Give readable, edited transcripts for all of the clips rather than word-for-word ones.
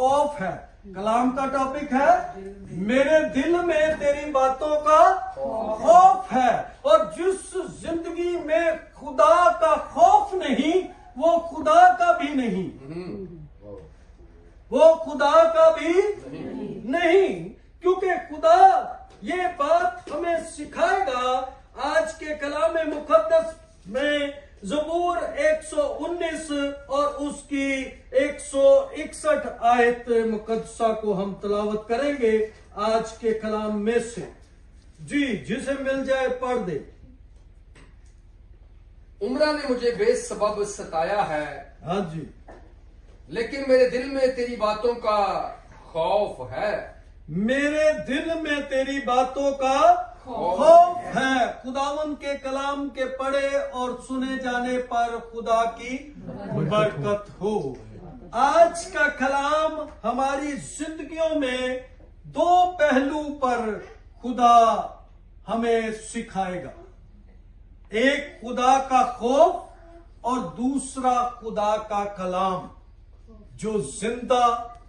खौफ है। कलाम का टॉपिक है मेरे दिल में तेरी बातों का खौफ है। और जिस जिंदगी में खुदा का खौफ नहीं वो खुदा का भी नहीं, वो खुदा का भी नहीं, क्योंकि खुदा ये बात हमें सिखाएगा। आज के कलाम मुकद्दस में ज़बूर 119 और उसकी 161 आयत मुकद्दसा को हम तलावत करेंगे आज के कलाम में से। जी, जिसे मिल जाए पढ़ दे। उम्रा ने मुझे बेसबब सताया है, हाँ जी, लेकिन मेरे दिल में तेरी बातों का खौफ है। मेरे दिल में तेरी बातों का खौफ है। खुदावन के कलाम के पढ़े और सुने जाने पर खुदा की बरकत हो। आज का कलाम हमारी जिंदगियों में दो पहलू पर खुदा हमें सिखाएगा। एक खुदा का खौफ और दूसरा खुदा का कलाम, जो जिंदा,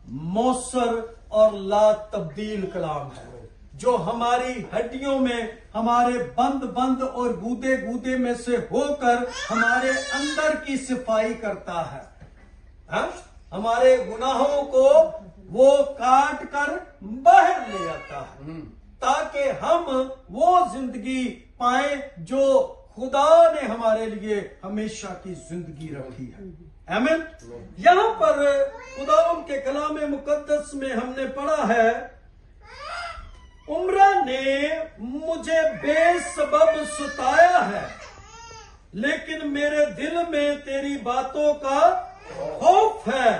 मौसर और ला तब्दील कलाम है, जो हमारी हड्डियों में, हमारे बंद बंद और गूदे गूदे में से होकर हमारे अंदर की सफाई करता है। हा? हमारे गुनाहों को वो काट कर बाहर ले आता है, ताकि हम वो जिंदगी पाए जो खुदा ने हमारे लिए हमेशा की जिंदगी रखी है। आमीन। यहां पर खुदा के कलाम मुकद्दस में हमने पढ़ा है, उम्रा ने मुझे बेसबब सताया है, लेकिन मेरे दिल में तेरी बातों का खौफ है।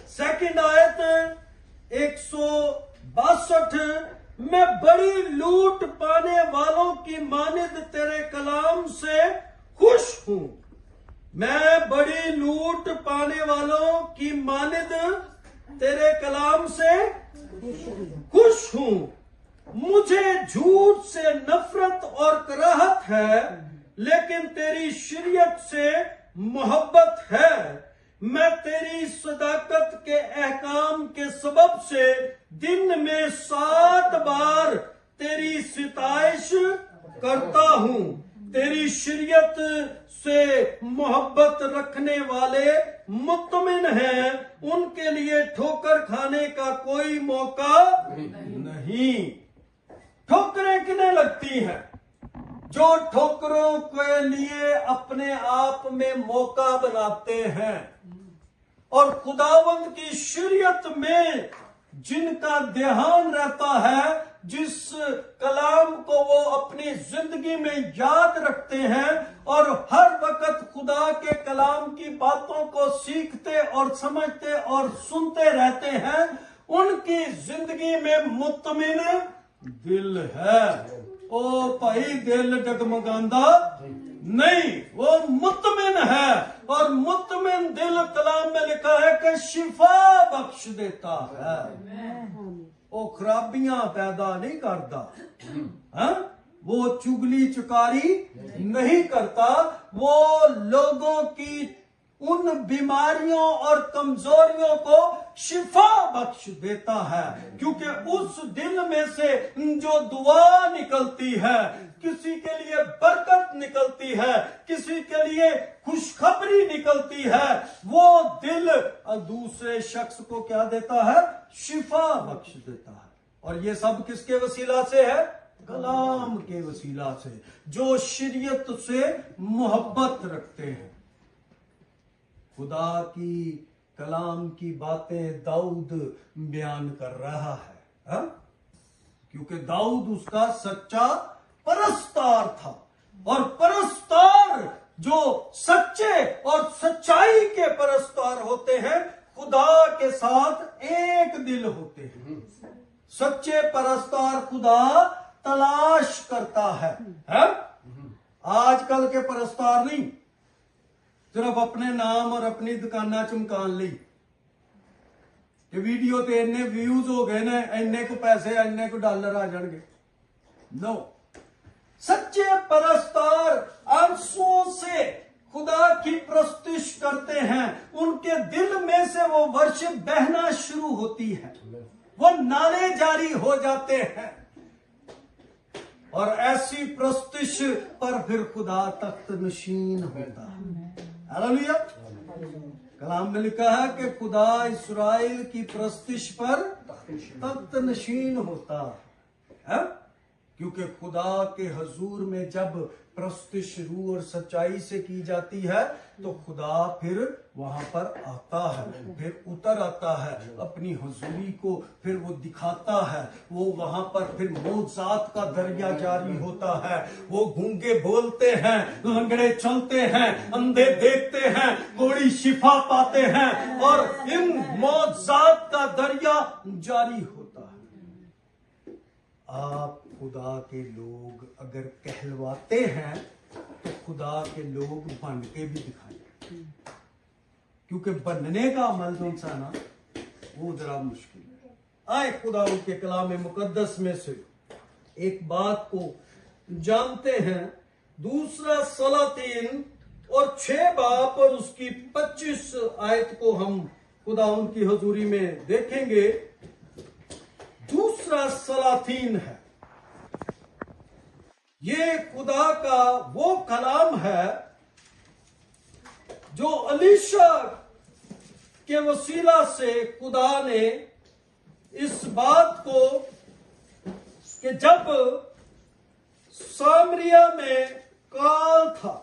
सेकंड आयत 162, मैं बड़ी लूट पाने वालों की मानिद तेरे कलाम से खुश हूं। मैं बड़ी लूट पाने वालों की मानिद तेरे कलाम से खुश हूं। मुझे झूठ से नफरत और कराहत है, लेकिन तेरी शरीयत से मोहब्बत है। मैं तेरी सदाकत के अहकाम के सबब से दिन में 7 बार तेरी सिताइश करता हूं। तेरी शरीयत से मोहब्बत रखने वाले मुत्मिन हैं, उनके लिए ठोकर खाने का कोई मौका नहीं। ठोकरें किन्हें लगती हैं? जो ठोकरों के लिए अपने आप में मौका बनाते हैं। और खुदावंद की शरीयत में जिनका ध्यान रहता है, जिस कलाम को वो अपनी जिंदगी में याद रखते हैं और हर वक्त खुदा के कलाम की बातों को सीखते और समझते और सुनते रहते हैं, उनकी जिंदगी में मुत्मिन दिल है। ओ भाई, दिल डगमगांदा नहीं, वो मुत्मिन है। और मुत्मिन दिल कलाम में लिखा है कि शिफा बख्श देता है। वो खराबियां पैदा नहीं करता, वो चुगली चुकारी नहीं करता, वो लोगों की उन बीमारियों और कमजोरियों को शिफा बख्श देता है। क्योंकि उस दिल में से जो दुआ निकलती है, किसी के लिए बरकत निकलती है, किसी के लिए खुशखबरी निकलती है, वो दिल दूसरे शख्स को क्या देता है? शिफा बख्श देता है। और ये सब किसके वसीला से है? कलाम के वसीला से, जो शरीयत से मोहब्बत रखते हैं। खुदा की कलाम की बातें दाऊद बयान कर रहा है, हा? क्योंकि दाऊद उसका सच्चा परस्तार था। और परस्तार जो सच्चे और सच्चाई के परस्तार होते हैं, खुदा के साथ एक दिल होते हैं। सच्चे परस्तार खुदा तलाश करता है? आजकल के परस्तार नहीं, सिर्फ अपने नाम और अपनी दुकाना चमकान ली कि वीडियो ते इन्ने व्यूज हो गए ने, इन्ने को पैसे, इन्ने को डॉलर आ जाएंगे। नो, सच्चे परस्तार आंसुओं से खुदा की प्रस्तुति करते हैं उनके दिल में से वो वर्षिप बहना शुरू होती है, वो नाले जारी हो जाते हैं और ऐसी प्रस्तुति पर फिर खुदा तख्त नशीन होता है। हालेलुया। कलाम में लिखा है कि खुदा इस्राएल की प्रस्तुति पर तख्त नशीन होता है, क्योंकि खुदा के हजूर में जब प्रस्तुति रूह और सच्चाई से की जाती है तो खुदा फिर वहां पर आता है, फिर उतर आता है, अपनी हजूरी को फिर वो दिखाता है। वो वहां पर फिर मौजात का दरिया जारी होता है, वो गूंगे बोलते हैं, लंगड़े चलते हैं, अंधे देखते हैं, कोड़ी शिफा पाते हैं और इन मौजात का दरिया जारी होता है। आप खुदा के लोग अगर कहलवाते हैं तो खुदा के लोग बन के भी दिखाएं, क्योंकि बनने का अमल जो सा ना वो जरा मुश्किल है। आए खुदा उनके कलाम मुकद्दस में से एक बात को जानते हैं। दूसरा सलातीन और 6 बाब और उसकी 25 आयत को हम खुदा उनकी हजूरी में देखेंगे। दूसरा सलातीन है, ये खुदा का वो कलाम है जो अलीशा के वसीला से खुदा ने इस बात को कि जब सामरिया में काल था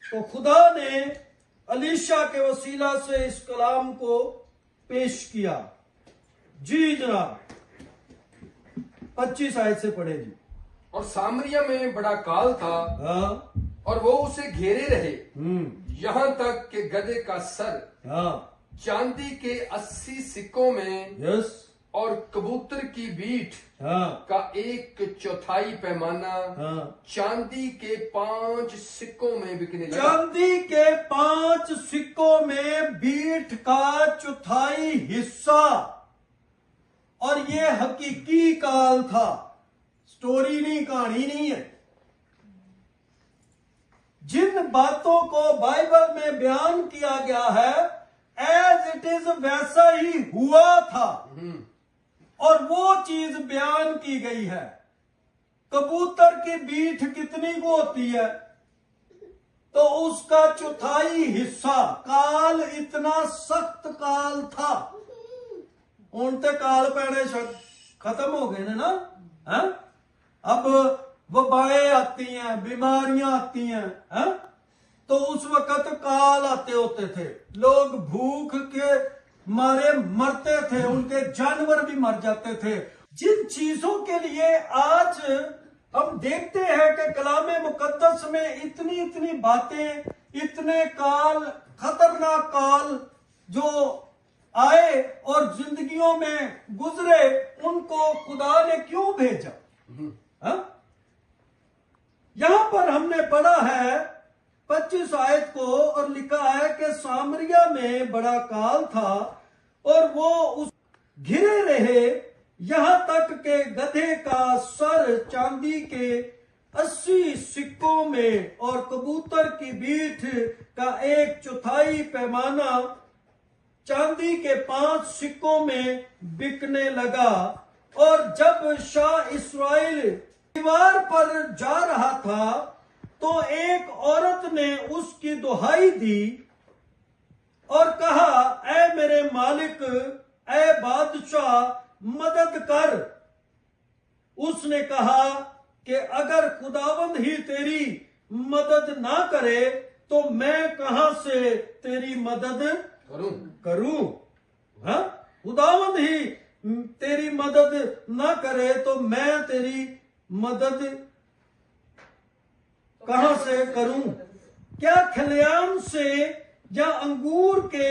तो खुदा ने अलीशा के वसीला से इस कलाम को पेश किया। जी जनाब, 25 आयत से पढ़े जी। और सामरिया में बड़ा काल था हाँ, और वो उसे घेरे रहे यहाँ तक कि गधे का सर हाँ, चांदी के 80 सिक्कों में यस, और कबूतर की बीट हाँ, का 1/4 पैमाना हाँ, चांदी के 5 सिक्कों में बिकने लगा। चांदी के 5 सिक्कों में बीट का चौथाई हिस्सा। और ये हकीकी काल था, स्टोरी नहीं, कहानी नहीं है। जिन बातों को बाइबल में बयान किया गया है एज इट इज वैसा ही हुआ था और वो चीज बयान की गई है। कबूतर की बीट कितनी को होती है तो उसका चौथाई हिस्सा। काल इतना सख्त काल था, ਹੁਣ ਤੇ काल पैने खत्म हो गए ना है? अब वबाएं आती हैं, बीमारियां आती हैं है? तो उस वक्त काल आते होते थे, लोग भूख के मारे मरते थे, उनके जानवर भी मर जाते थे। जिन चीजों के लिए आज हम देखते हैं कि कलामे मुकद्दस में इतनी इतनी बातें, इतने काल, खतरनाक काल जो आए और जिंदगियों में गुजरे, उनको खुदा ने क्यों भेजा? यहां पर हमने पढ़ा है 25 आयत को और लिखा है कि सामरिया में बड़ा काल था और वो उस घिरे रहे यहां तक के गधे का सर चांदी के 80 सिक्कों में और कबूतर की बीट का 1/4 पैमाना चांदी के 5 सिक्कों में बिकने लगा। और जब शाह इस्राएल दीवार पर जा रहा था तो एक औरत ने उसकी दुहाई दी और कहा, ऐ मेरे मालिक, ऐ बादशाह, मदद कर। उसने कहा कि अगर खुदावंद ही तेरी मदद ना करे तो मैं कहां से तेरी मदद करूं? हाँ? खुदावंद ही तेरी मदद ना करे तो मैं तेरी मदद कहां से करूं? क्या खलियान से या अंगूर के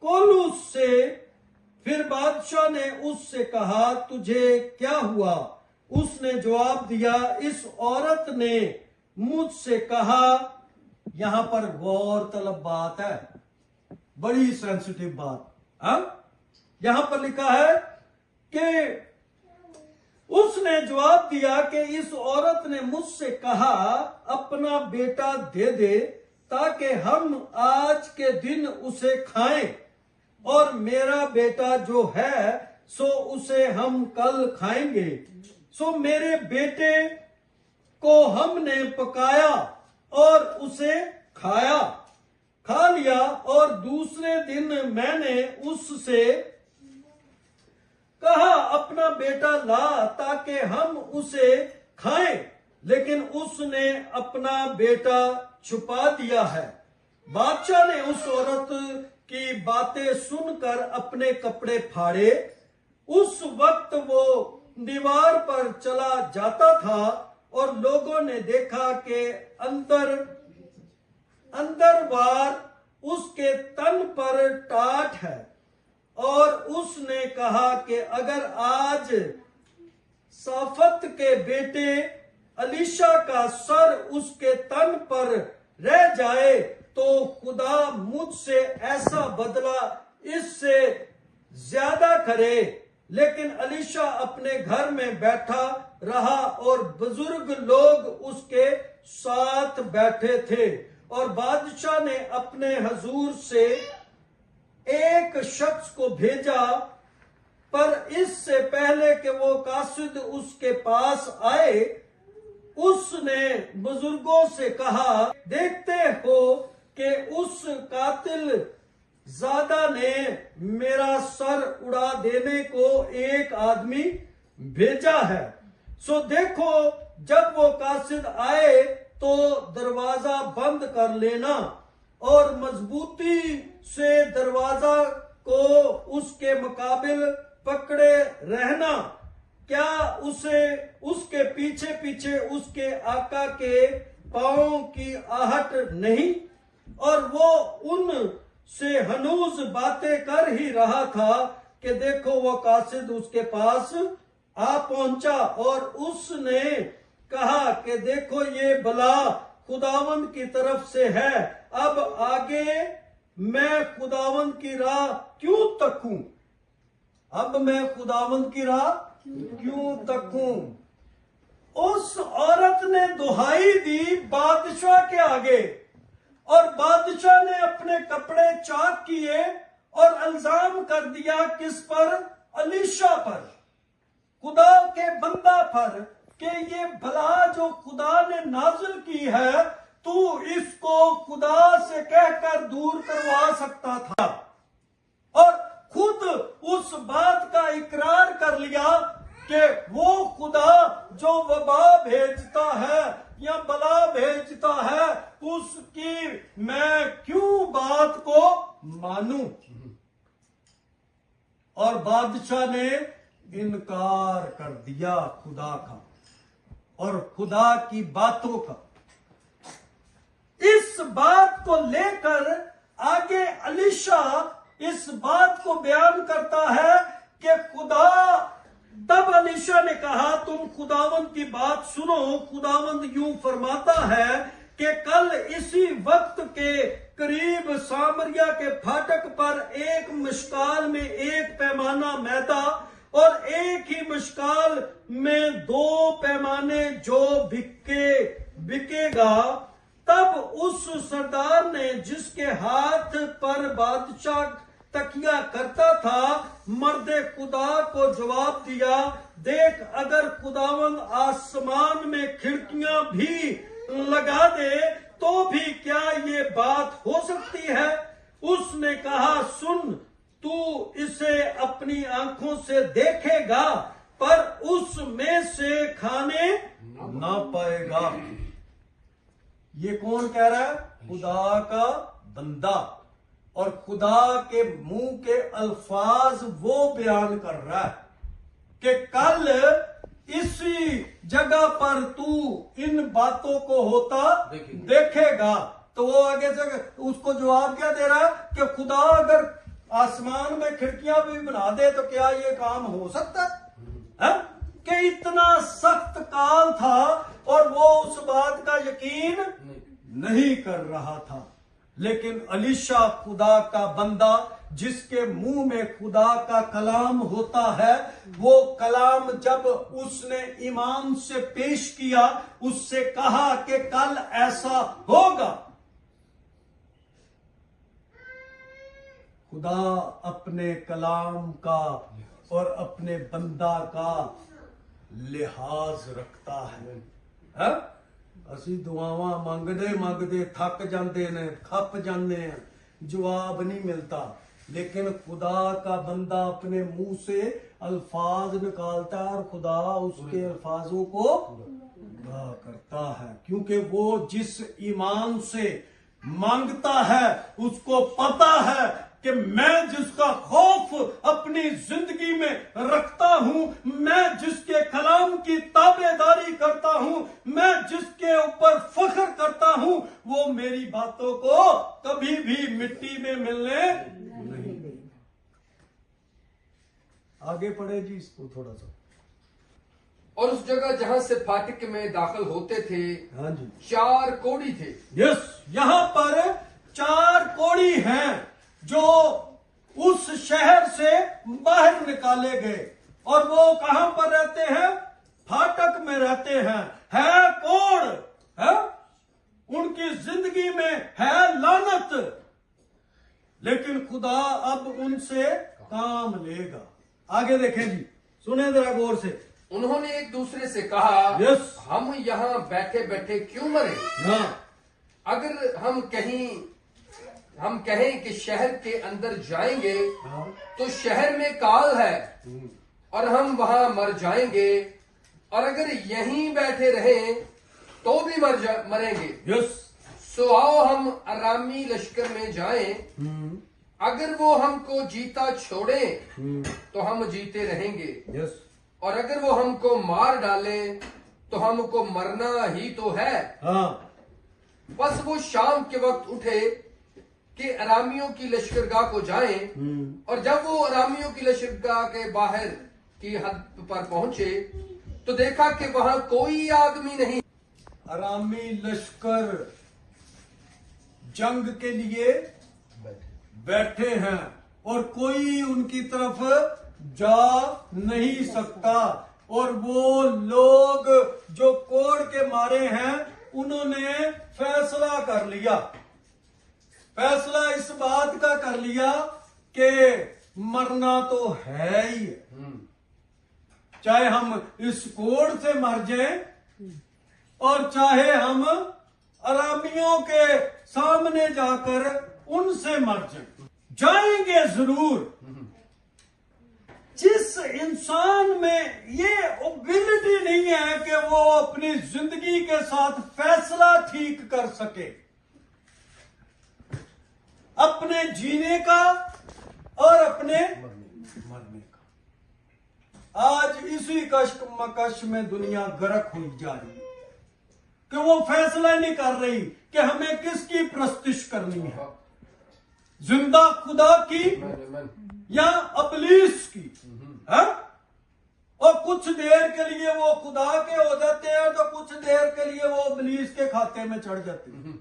कोलू से? फिर बादशाह ने उससे कहा, तुझे क्या हुआ? उसने जवाब दिया, इस औरत ने मुझसे कहा। यहां पर गौर तलब बात है, बड़ी सेंसिटिव बात। यहां पर लिखा है कि उसने ने जवाब दिया कि इस औरत ने मुझसे कहा अपना बेटा दे दे ताकि हम आज के दिन उसे खाएं, और मेरा बेटा जो है सो उसे हम कल खाएंगे। सो मेरे बेटे को हमने पकाया और उसे खा लिया, और दूसरे दिन मैंने उससे कहा अपना बेटा ला ताकि हम उसे खाएं, लेकिन उसने अपना बेटा छुपा दिया है। बादशाह ने उस औरत की बातें सुनकर अपने कपड़े फाड़े। उस वक्त वो दीवार पर चला जाता था और लोगों ने देखा कि अंदरवार उसके तन पर टाट है, और उसने कहा कि अगर आज साफत के बेटे अलीशा का सर उसके तन पर रह जाए तो खुदा मुझसे ऐसा बदला इससे ज्यादा करे। लेकिन अलीशा अपने घर में बैठा रहा और बुजुर्ग लोग उसके साथ बैठे थे, और बादशाह ने अपने हजूर से एक शख्स को भेजा, पर इससे पहले कि वो कासिद उसके पास आए उसने बुजुर्गों से कहा, देखते हो कि उस कातिल ज़ादा ने मेरा सर उड़ा देने को एक आदमी भेजा है। सो देखो जब वो कासिद आए तो दरवाजा बंद कर लेना और मजबूती से दरवाजा को उसके मुकाबिल पकड़े रहना। क्या उसे उसके पीछे पीछे उसके आका के पांव की आहट नहीं? और वो उन से हनूज बातें कर ही रहा था कि देखो वो कासिद उसके पास आ पहुंचा, और उसने कहा कि देखो ये बला खुदावंद की तरफ से है, अब आगे मैं खुदावंद की राह क्यों तकूं? अब मैं खुदावंद की राह क्यों तकूं? उस औरत ने दुहाई दी बादशाह के आगे, और बादशाह ने अपने कपड़े चाक किए और इल्जाम कर दिया किस पर? अलीशा पर, खुदा के बंदा पर, कि ये भला जो खुदा ने नाजिल की है तू इसको खुदा से कहकर दूर करवा सकता था, और खुद उस बात का इकरार कर लिया कि वो खुदा जो वबा भेजता है या बला भेजता है उसकी मैं क्यों बात को मानूं? और बादशाह ने इनकार कर दिया खुदा का और खुदा की बातों का। इस बात को लेकर आगे अलीशा इस बात को बयान करता है कि खुदा, तब अलीशा ने कहा तुम खुदावंद की बात सुनो। खुदावंद यूं फरमाता है कि कल इसी वक्त के करीब सामरिया के फाटक पर एक मिशकाल में एक पैमाना मैदा और एक ही मिशकाल में 2 पैमाने जो बिकेगा। तब उस सरदार ने जिसके हाथ पर बादशाह तकिया करता था मर्दे खुदा को जवाब दिया, देख अगर खुदावंद आसमान में खिड़कियां भी लगा दे तो भी क्या ये बात हो सकती है? उसने कहा सुन, तू इसे अपनी आंखों से देखेगा पर उसमें से खाने ना पाएगा। ये कौन कह रहा है? खुदा का बंदा, और खुदा के मुंह के अल्फाज वो बयान कर रहा है कि कल इसी जगह पर तू इन बातों को होता देखेगा। तो वो आगे से उसको जवाब क्या दे रहा है कि खुदा अगर आसमान में खिड़कियां भी बना दे तो क्या ये काम हो सकता है? कि इतना सख्त काल था और वो उस बात का यकीन नहीं कर रहा था। लेकिन अलीशा खुदा का बंदा जिसके मुंह में खुदा का कलाम होता है, वो कलाम जब उसने इमाम से पेश किया, उससे कहा कि कल ऐसा होगा। खुदा अपने कलाम का और अपने बंदा का लिहाज रखता है। ਅਸੀਂ ਦੁਆਵਾਂ ਮੰਗਦੇ थक जाते ने, खप जाते हैं, जवाब नहीं मिलता। लेकिन खुदा का बंदा अपने मुंह से अल्फाज निकालता है और खुदा उसके अल्फाजों को पूरा करता है, क्योंकि वो जिस ईमान से मांगता है उसको पता है कि मैं जिसका खौफ अपनी जिंदगी में रखता हूं, मैं जिसके कलाम की ताबेदारी करता हूं, मैं जिसके ऊपर फख्र करता हूं, वो मेरी बातों को कभी भी मिट्टी में मिलने नहीं देगा। आगे पढ़े जी इसको थोड़ा सा। और उस जगह जहां से फाटक में दाखिल होते थे, हाँ जी, 4 कोढ़ी थे। यस, यहां पर 4 कोढ़ी हैं जो उस शहर से बाहर निकाले गए, और वो कहां पर रहते हैं? फाटक में रहते हैं। है कोढ़, है उनकी जिंदगी में है लानत, लेकिन खुदा अब उनसे काम लेगा। आगे देखें जी, सुने जरा गौर से। उन्होंने एक दूसरे से कहा, यस, हम यहाँ बैठे बैठे क्यों मरे? हाँ, अगर हम कहें कि शहर के अंदर जाएंगे हाँ, तो शहर में काल है और हम वहां मर जाएंगे, और अगर यहीं बैठे रहें तो भी मरेंगे। यस, सो आओ हम अरामी लश्कर में जाएं, अगर वो हमको जीता छोड़े तो हम जीते रहेंगे, यस, और अगर वो हमको मार डाले तो हमको मरना ही तो है। हाँ, बस वो शाम के वक्त उठे कि अरामियों की लश्करगाह को जाएं, और जब वो अरामियों की लश्करगाह के बाहर की हद पर पहुंचे तो देखा कि वहां कोई आदमी नहीं। अरामी लश्कर जंग के लिए बैठे हैं और कोई उनकी तरफ जा नहीं सकता, और वो लोग जो कोढ़ के मारे हैं उन्होंने फैसला कर लिया। फैसला इस बात का कर लिया कि मरना तो है ही है, चाहे हम इस कोढ़ से मर जाएं और चाहे हम अरामियों के सामने जाकर उनसे मर जाएंगे जरूर। जिस इंसान में ये एबिलिटी नहीं है कि वो अपनी जिंदगी के साथ फैसला ठीक कर सके, अपने जीने का और अपने मरने का, आज इसी कश्क मकश में दुनिया गर्क हुई जा रही है कि वो फैसला नहीं कर रही कि हमें किसकी प्रस्तिश करनी है, जिंदा खुदा की या अबलीस की, है? और कुछ देर के लिए वो खुदा के हो जाते हैं तो कुछ देर के लिए वो अबलीस के खाते में चढ़ जाते हैं।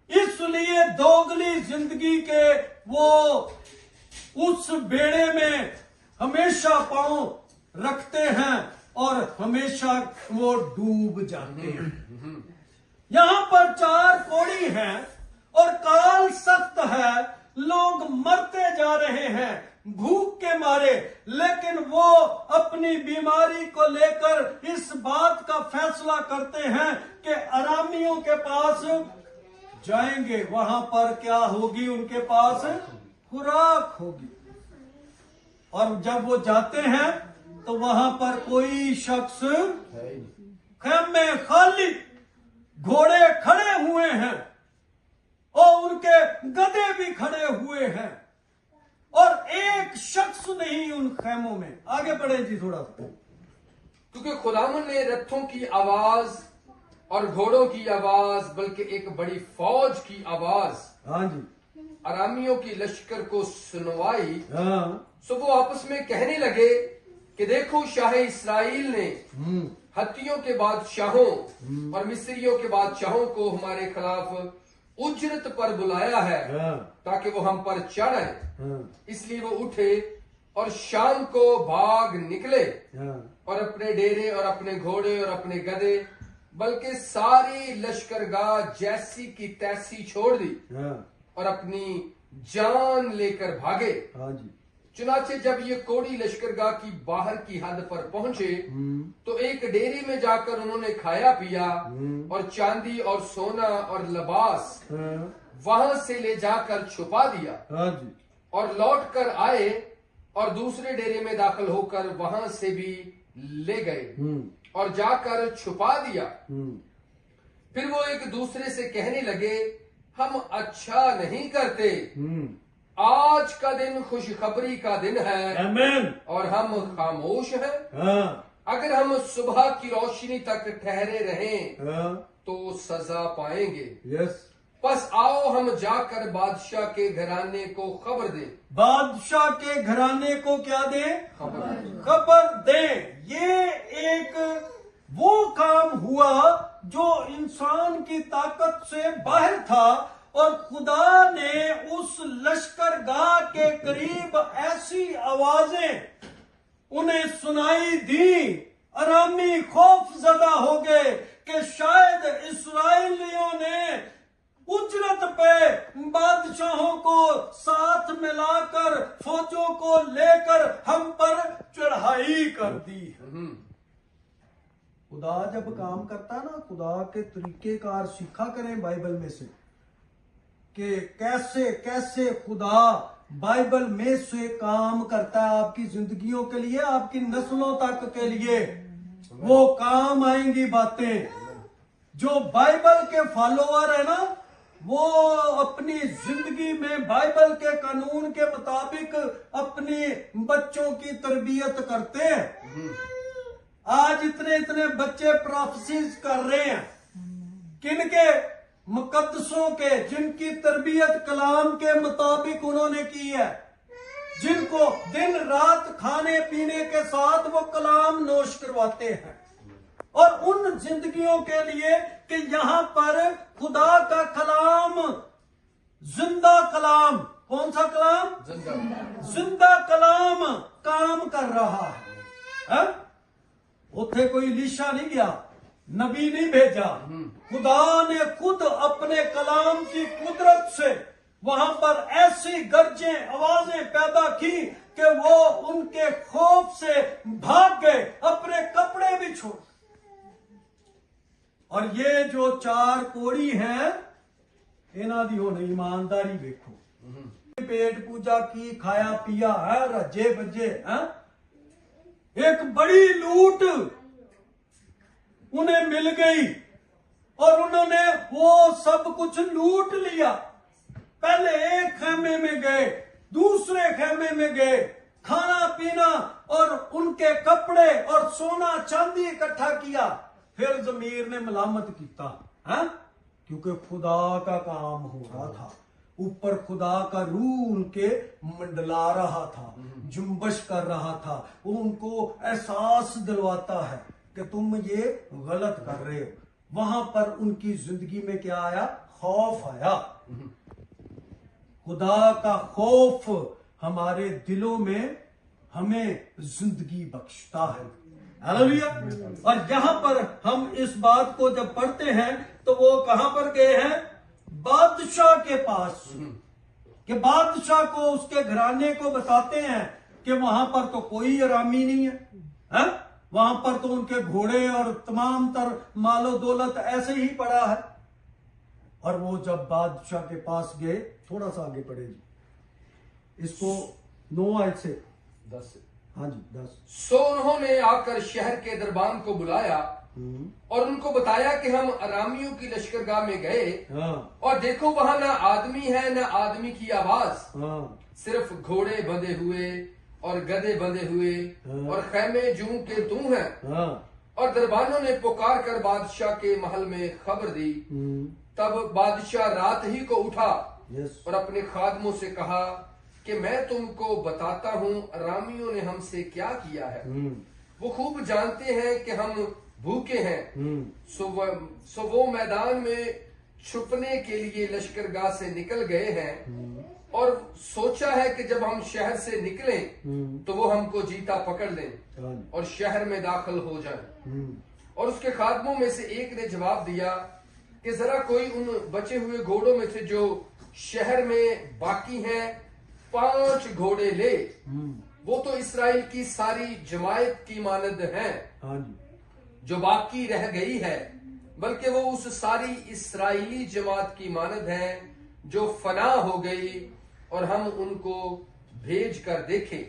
इसलिए दोगली जिंदगी के वो उस बेड़े में हमेशा पांव रखते हैं और हमेशा वो डूब जाते हैं। यहां पर 4 कोढ़ी हैं और काल सख्त है, लोग मरते जा रहे हैं भूख के मारे, लेकिन वो अपनी बीमारी को लेकर इस बात का फैसला करते हैं कि अरामियों के पास जाएंगे, वहां पर क्या होगी? उनके पास खुराक होगी। और जब वो जाते हैं तो वहां पर कोई शख्स, खेमे खाली, घोड़े खड़े हुए हैं और उनके गधे भी खड़े हुए हैं, और एक शख्स नहीं उन खेमों में। आगे बढ़े जी थोड़ा सा। क्योंकि खुदावन ने रथों की आवाज और घोड़ों की आवाज, बल्कि एक बड़ी फौज की आवाज, हाँ जी, अरामियों की लश्कर को सुनवाई। हाँ, सो वो आपस में कहने लगे कि देखो, शाह इस्राइल ने हत्तियों के बादशाहों और मिस्रियों के बादशाहों को हमारे खिलाफ उजरत पर बुलाया है हाँ, ताकि वो हम पर चढ़ आए। हाँ, इसलिए वो उठे और शाम को भाग निकले हाँ, और अपने डेरे और अपने घोड़े और अपने गधे बल्कि सारी लश्करगाह जैसी की तैसी छोड़ दी हाँ, और अपनी जान लेकर भागे। हाँ जी। चुनाचे जब ये कोड़ी लश्करगाह की बाहर की हद पर पहुंचे तो एक डेरे में जाकर उन्होंने खाया पिया और चांदी और सोना और लिबास हाँ, वहां से ले जाकर छुपा दिया हाँ जी। और लौट कर आए और दूसरे डेरे में दाखिल होकर वहां से भी ले गए और जाकर छुपा दिया। फिर वो एक दूसरे से कहने लगे, हम अच्छा नहीं करते, आज का दिन खुशखबरी का दिन है आमीन। और हम खामोश हैं। हाँ, अगर हम सुबह की रोशनी तक ठहरे रहें हाँ, तो सजा पाएंगे। यस। बस आओ हम जाकर बादशाह के घराने को खबर दें। बादशाह के घराने को क्या दे? खबर दें। खबर दे। ये एक वो काम हुआ जो इंसान की ताकत से बाहर था और खुदा ने उस लश्करगाह के करीब ऐसी आवाजें उन्हें सुनाई दी, अरामी खौफजदा हो गए कि शायद इस्राएलियों ने उजरत पे बादशाहों को साथ मिलाकर फौजों को लेकर हम पर चढ़ाई कर दी है। खुदा जब काम करता है ना, खुदा के तरीकेकार सीखा करें बाइबल में से कि कैसे कैसे खुदा बाइबल में से काम करता है आपकी जिंदगियों के लिए, आपकी नस्लों तक के लिए वो काम आएंगी बातें। जो बाइबल के फॉलोअर है ना, वो अपनी जिंदगी में बाइबल के कानून के मुताबिक अपने बच्चों की तरबियत करते हैं। आज इतने इतने बच्चे प्रोफेसीज कर रहे हैं, किनके? मुकद्दसों के, जिनकी तरबियत कलाम के मुताबिक उन्होंने की है, जिनको दिन रात खाने पीने के साथ वो कलाम नोश करवाते हैं। और उन जिंदगियों के लिए कि यहां पर खुदा का कलाम, जिंदा कलाम, कौन सा कलाम? जिंदा कलाम काम कर रहा है। उथे कोई लीशा नहीं गया, नबी नहीं भेजा, खुदा ने खुद अपने कलाम की कुदरत से वहां पर ऐसी गर्जें आवाजें पैदा की कि वो उनके खौफ से भाग गए, अपने कपड़े भी छोड़। और ये जो चार कोड़ी हैं, इन्हां दी हुण ईमानदारी देखो। पेट पूजा की, खाया पिया है, रजे बजे है। एक बड़ी लूट उन्हें मिल गई और उन्होंने वो सब कुछ लूट लिया। पहले एक खेमे में गए, दूसरे खेमे में गए, खाना पीना और उनके कपड़े और सोना चांदी इकट्ठा किया। फिर जमीर ने मलामत किया है, क्योंकि खुदा का काम हो रहा था। ऊपर खुदा का रूह उनके मंडला रहा था, जुम्बश कर रहा था। वो उनको एहसास दिलवाता है कि तुम ये गलत कर रहे हो। वहां पर उनकी जिंदगी में क्या आया? खौफ आया। खुदा का खौफ हमारे दिलों में हमें जिंदगी बख्शता है। हालेलुया। और यहां पर हम इस बात को जब पढ़ते हैं तो वो कहां पर गए हैं? बादशाह के पास। कि बादशाह को, उसके घराने को बताते हैं कि वहां पर तो कोई अरामी नहीं है, वहां पर तो उनके घोड़े और तमाम तर मालो दौलत ऐसे ही पड़ा है। और वो जब बादशाह के पास गए, थोड़ा सा आगे पढ़े जी इसको, 9 आयत से 10। हाँ जी 10। सो उन्होंने आकर शहर के दरबान को बुलाया और उनको बताया कि हम अरामियों की लश्करगाह में गए, और देखो वहां ना आदमी है ना आदमी की आवाज, सिर्फ घोड़े बंधे हुए और गधे बंधे हुए और खैमे जूं के तू हैं। और दरबानों ने पुकार कर बादशाह के महल में खबर दी। तब बादशाह रात ही को उठा और अपने खादमों से कहा कि मैं तुमको बताता हूँ अरामियों ने हमसे क्या किया है। वो खूब जानते हैं कि हम भूखे हैं। सो वो मैदान में छुपने के लिए लश्करगाह से निकल गए हैं और सोचा है कि जब हम शहर से निकलें तो वो हमको जीता पकड़ लें और शहर में दाखिल हो जाएं। और उसके खादमों में से एक ने जवाब दिया कि जरा कोई उन बचे हुए घोड़ों में से जो शहर में बाकी हैं 5 घोड़े ले, वो तो इसराइल की सारी जमायत की मानद हैं जो बाकी रह गई है, बल्कि वो उस सारी इसराइली जमात की मानद है जो फना हो गई और हम उनको भेज कर देखे।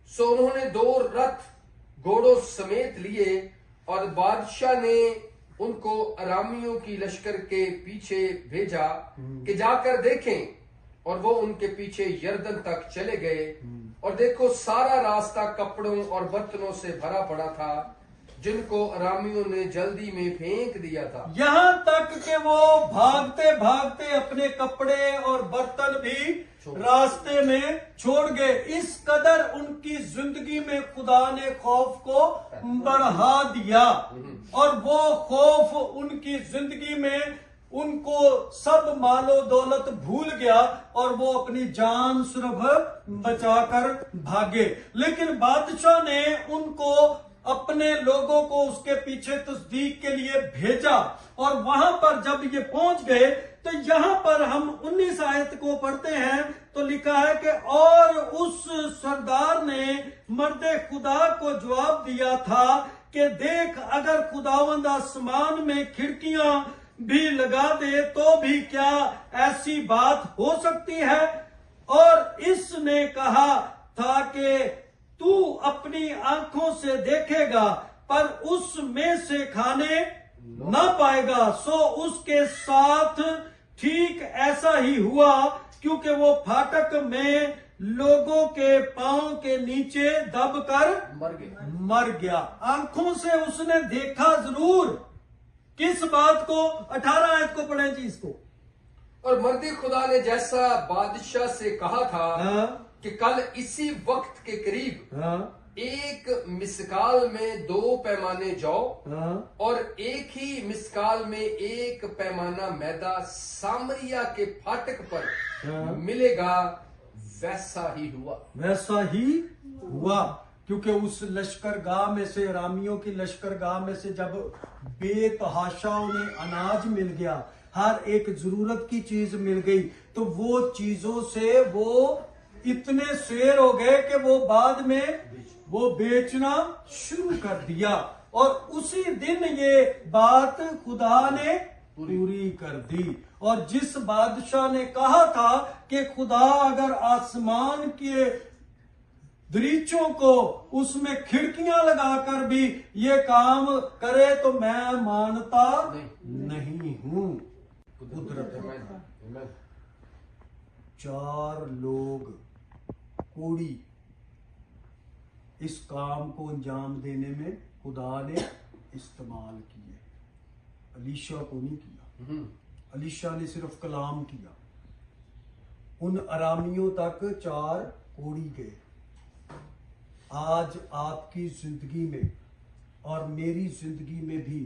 सो उन्होंने 2 रथ घोड़ों समेत लिए और बादशाह ने उनको अरामियों की लश्कर के पीछे भेजा कि जाकर देखें। और वो उनके पीछे यरदन तक चले गए और देखो सारा रास्ता कपड़ों और बर्तनों से भरा पड़ा था जिनको अरामियों ने जल्दी में फेंक दिया था। यहाँ तक कि वो भागते भागते अपने कपड़े और बर्तन भी रास्ते में छोड़ गए। इस कदर उनकी जिंदगी में खुदा ने खौफ को बढ़ा दिया और वो खौफ उनकी जिंदगी में उनको सब मालो दौलत भूल गया और वो अपनी जान सिर्फ बचाकर भागे। लेकिन बादशाह ने उनको अपने लोगों को उसके पीछे तस्दीक के लिए भेजा और वहां पर जब ये पहुंच गए तो यहाँ पर हम 19 आयत को पढ़ते हैं तो लिखा है कि और उस सरदार ने मर्दे खुदा को जवाब दिया था कि देख, अगर खुदावंद आसमान में खिड़कियां भी लगा दे तो भी क्या ऐसी बात हो सकती है। और इसने कहा था कि तू अपनी आंखों से देखेगा पर उसमें से खाने न पाएगा। सो उसके साथ ठीक ऐसा ही हुआ, क्योंकि वो फाटक में लोगों के पांव के नीचे दबकर मर गया। आंखों से उसने देखा जरूर। किस बात को? 18 आयत को पढ़ें जी इसको। और मर्दे खुदा ने जैसा बादशाह से कहा था कि कल इसी वक्त के करीब एक मिसकाल में 2 पैमाने जौ और एक ही मिसकाल में 1 पैमाना मैदा सामरिया के फाटक पर मिलेगा। वैसा ही हुआ क्योंकि उस लश्करगाह में से, अरामियों की लश्करगाह में से जब बेतहाशा उन्हें अनाज मिल गया, हर एक जरूरत की चीज मिल गई, तो वो चीजों से वो इतने शेर हो गए कि वो बाद में वो बेचना शुरू कर दिया। और उसी दिन ये बात खुदा ने पूरी कर दी। और जिस बादशाह ने कहा था कि खुदा अगर आसमान के दरीचों को उसमें खिड़कियां लगाकर भी ये काम करे तो मैं मानता नहीं हूं। कुदरत 4 लोग कोड़ी इस काम को अंजाम देने में खुदा ने इस्तेमाल किए। अलीशा को नहीं किया, अलीशा ने सिर्फ कलाम किया। उन अरामियों तक 4 कोड़ी गए। आज आपकी जिंदगी में और मेरी जिंदगी में भी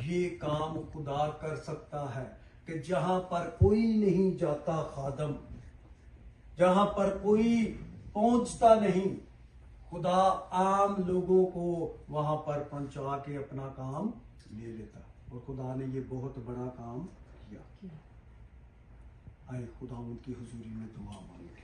ये काम खुदा कर सकता है कि जहां पर कोई नहीं जाता खादम, जहां पर कोई पहुंचता नहीं, खुदा आम लोगों को वहां पर पहुंचा के अपना काम ले लेता। और खुदा ने ये बहुत बड़ा काम किया। आए खुदा उनकी हुजूरी में दुआ मांगे।